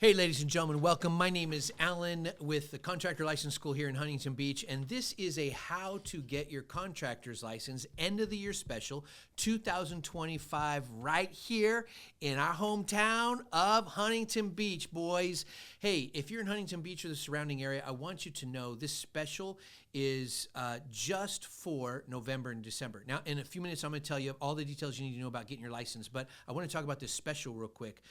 Hey, ladies and gentlemen, welcome. My name is Alan with the Contractor License School here in Huntington Beach, and this is a how to get your contractor's license end of the year special 2025 right here in our hometown of Huntington Beach, boys. Hey, if you're in Huntington Beach or the surrounding area, I want you to know this special is just for November and December. Now, in a few minutes, I'm going to tell you all the details you need to know about getting your license, but I want to talk about this special real quick.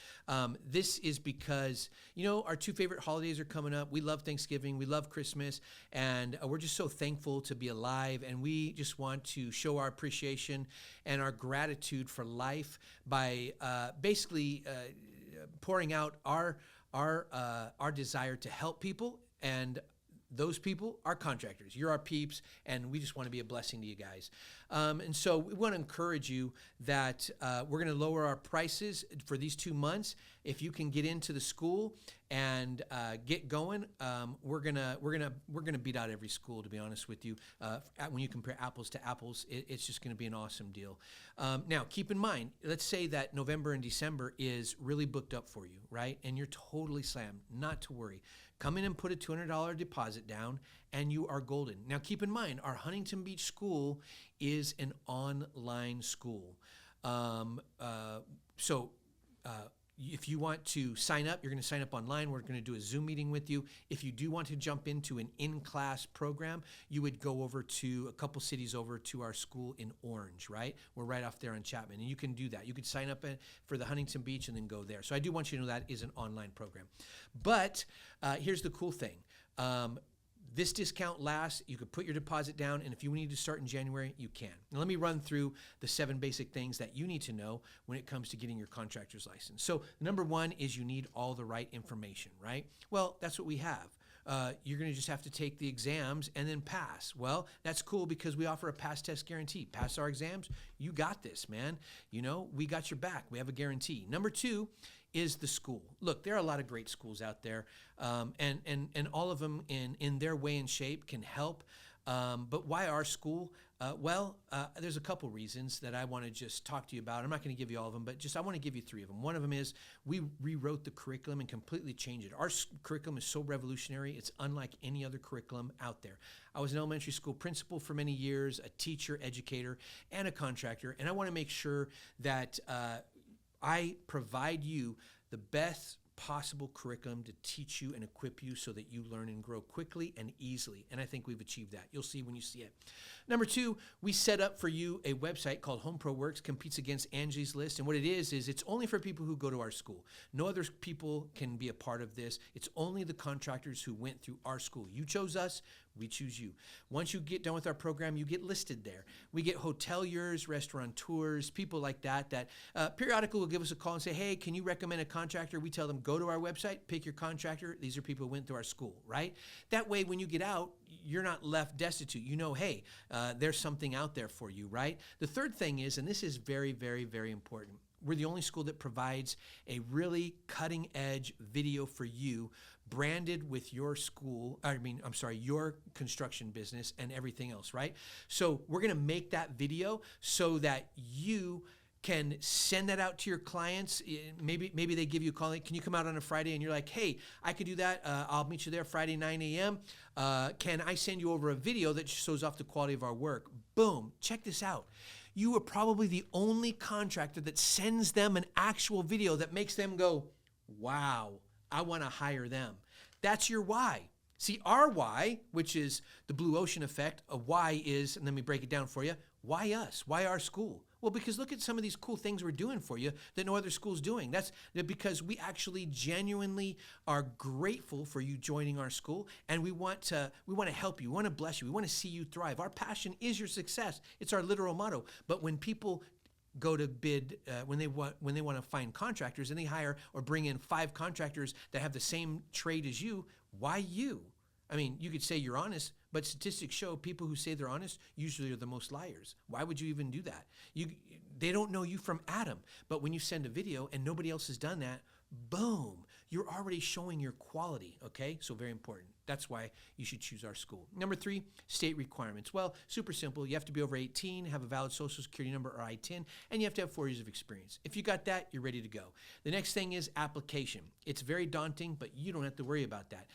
This is because, you know, our two favorite holidays are coming up. We love Thanksgiving, we love Christmas, and we're just so thankful to be alive, and we just want to show our appreciation and our gratitude for life by basically pouring out our desire to help people, and those people are contractors. You're our peeps, and we just want to be a blessing to you guys. And so we want to encourage you that we're going to lower our prices for these 2 months. If you can get into the school and get going, we're gonna beat out every school. To be honest with you, when you compare apples to apples, it's just going to be an awesome deal. Now, keep in mind, let's say that November and December is really booked up for you, right? And you're totally slammed. Not to worry. Come in and put a $200 deposit down, and you are golden. Now, keep in mind, our Huntington Beach school is an online school. If you want to sign up, you're going to sign up online. We're going to do a Zoom meeting with you. If you do want to jump into an in-class program, you would go over to a couple cities over to our school in Orange, right? We're right off there on Chapman, and you can do that. You could sign up for the Huntington Beach and then go there. So I do want you to know that is an online program. But here's the cool thing. This discount lasts. You could put your deposit down, and if you need to start in January, you can. Now, let me run through the 7 basic things that you need to know when it comes to getting your contractor's license. So, number 1 is you need all the right information, right? Well, that's what we have. You're going to just have to take the exams and then pass. Well, that's cool because we offer a pass test guarantee. Pass our exams, you got this, man. You know, we got your back. We have a guarantee. Number 2 is the school. Look, there are a lot of great schools out there, and all of them in their way and shape can help. But why our school? There's a couple reasons that I want to just talk to you about. I'm not going to give you all of them, but I want to give you 3 of them. One of them is we rewrote the curriculum and completely changed it. Our curriculum is so revolutionary. It's unlike any other curriculum out there. I was an elementary school principal for many years, a teacher, educator, and a contractor, and I want to make sure that I provide you the best possible curriculum to teach you and equip you so that you learn and grow quickly and easily. And I think we've achieved that. You'll see when you see it. Number 2, we set up for you a website called Home Pro Works, competes against Angie's List. And what it is it's only for people who go to our school. No other people can be a part of this. It's only the contractors who went through our school. You chose us. We choose you. Once you get done with our program, you get listed there. We get hoteliers, restaurateurs, people like that periodically will give us a call and say, hey, can you recommend a contractor? We tell them, go to our website, pick your contractor. These are people who went through our school, right? That way, when you get out, you're not left destitute. You know, hey, there's something out there for you, right? The third thing is, and this is very, very, very important, we're the only school that provides a really cutting-edge video for you, branded with your your construction business and everything else, right? So we're going to make that video so that you can send that out to your clients. Maybe they give you a call. Can you come out on a Friday? And you're like, hey, I could do that. I'll meet you there Friday, 9 a.m. Can I send you over a video that shows off the quality of our work? Boom. Check this out. You are probably the only contractor that sends them an actual video that makes them go, wow, I want to hire them. That's your why. See, our why, which is the blue ocean effect, a why is, and let me break it down for you, why us? Why our school? Well, because look at some of these cool things we're doing for you that no other school's doing. That's because we actually genuinely are grateful for you joining our school, and we want to help you. We want to bless you. We want to see you thrive. Our passion is your success. It's our literal motto. But when people go to bid, when they want to find contractors and they hire or bring in 5 contractors that have the same trade as you, why you? I mean, you could say you're honest, but statistics show people who say they're honest usually are the most liars. Why would you even do that? They don't know you from Adam. But when you send a video and nobody else has done that, boom, you're already showing your quality, okay? So very important. That's why you should choose our school. Number 3, state requirements. Well, super simple. You have to be over 18, have a valid social security number or I-10, and you have to have 4 years of experience. If you got that, you're ready to go. The next thing is application. It's very daunting, but you don't have to worry about that.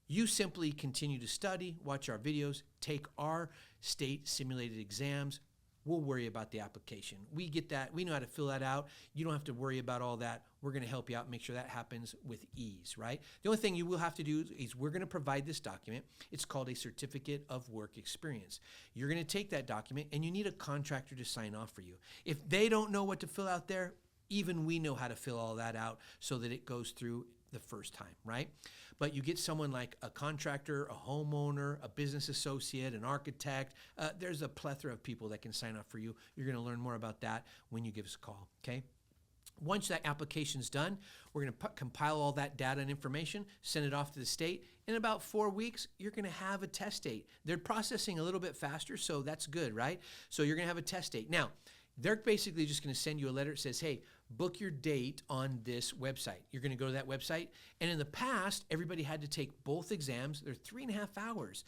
You simply continue to study, watch our videos, take our state simulated exams. We'll worry about the application. We get that. We know how to fill that out. You don't have to worry about all that. We're going to help you out, make sure that happens with ease, right? The only thing you will have to do is we're going to provide this document. It's called a Certificate of Work Experience. You're going to take that document, and you need a contractor to sign off for you. If they don't know what to fill out there, even we know how to fill all that out so that it goes through the first time, right? But you get someone like a contractor, a homeowner, a business associate, an architect. There's a plethora of people that can sign up for you. You're going to learn more about that when you give us a call, okay? Once that application's done, we're going to compile all that data and information, send it off to the state. In about 4 weeks, you're going to have a test date. They're processing a little bit faster, so that's good, right? So you're going to have a test date. Now, they're basically just going to send you a letter that says, hey, book your date on this website. You're going to go to that website. And in the past, everybody had to take both exams. They're 3.5 hours.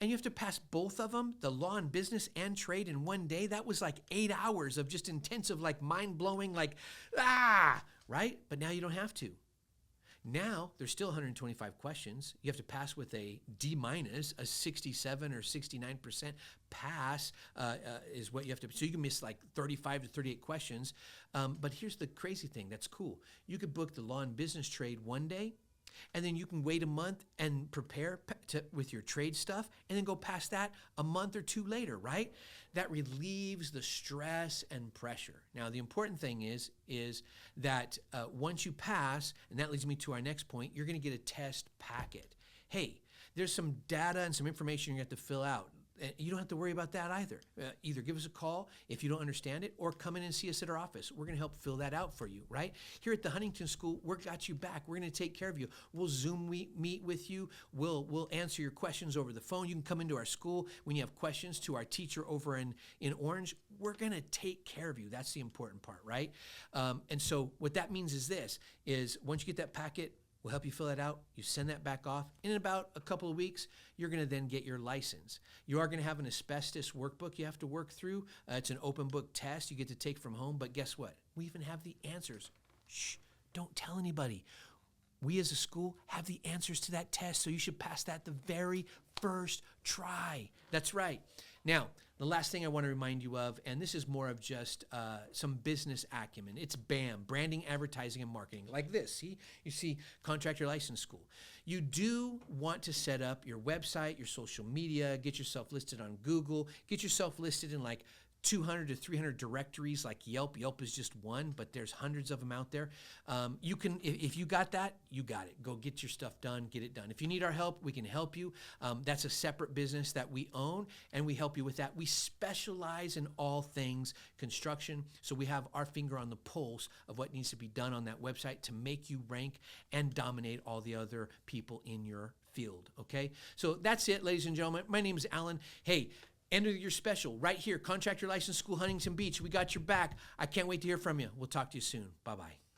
And you have to pass both of them, the law and business and trade, in one day. That was like 8 hours of just intensive, like mind-blowing, like, right? But now you don't have to. Now, there's still 125 questions. You have to pass with a D-, a 67 or 69% pass is what you have to. So you can miss like 35 to 38 questions. But here's the crazy thing that's cool. You could book the law and business trade one day, and then you can wait a month and prepare with your trade stuff, and then go past that a month or 2 later, right? That relieves the stress and pressure. Now, the important thing is that once you pass, and that leads me to our next point, you're going to get a test packet. Hey, there's some data and some information you have to fill out. You don't have to worry about that either. Either give us a call if you don't understand it, or come in and see us at our office. We're going to help fill that out for you, right? Here at the Huntington School, we've got you back. We're going to take care of you. We'll Zoom meet with you. We'll answer your questions over the phone. You can come into our school when you have questions to our teacher over in Orange. We're going to take care of you. That's the important part, right? And so what that means is this, is once you get that packet, we'll help you fill that out. You send that back off. In about a couple of weeks, you're going to then get your license. You are going to have an asbestos workbook you have to work through. It's an open book test you get to take from home. But guess what? We even have the answers. Shh, don't tell anybody. We as a school have the answers to that test, so you should pass that the very first try. That's right. Now, the last thing I want to remind you of, and this is more of just some business acumen. It's BAM, Branding, Advertising, and Marketing. Like this, see? You see Contractor License School. You do want to set up your website, your social media, get yourself listed on Google, get yourself listed in like 200 to 300 directories like Yelp. Yelp is just one, but there's hundreds of them out there. You can, if you got that, you got it. Go get your stuff done, get it done. If you need our help, we can help you. That's a separate business that we own, and we help you with that. We specialize in all things construction, so we have our finger on the pulse of what needs to be done on that website to make you rank and dominate all the other people in your field, okay? So that's it, ladies and gentlemen. My name is Alan. Hey, end of your special right here, Contractor License School, Huntington Beach. We got your back. I can't wait to hear from you. We'll talk to you soon. Bye-bye.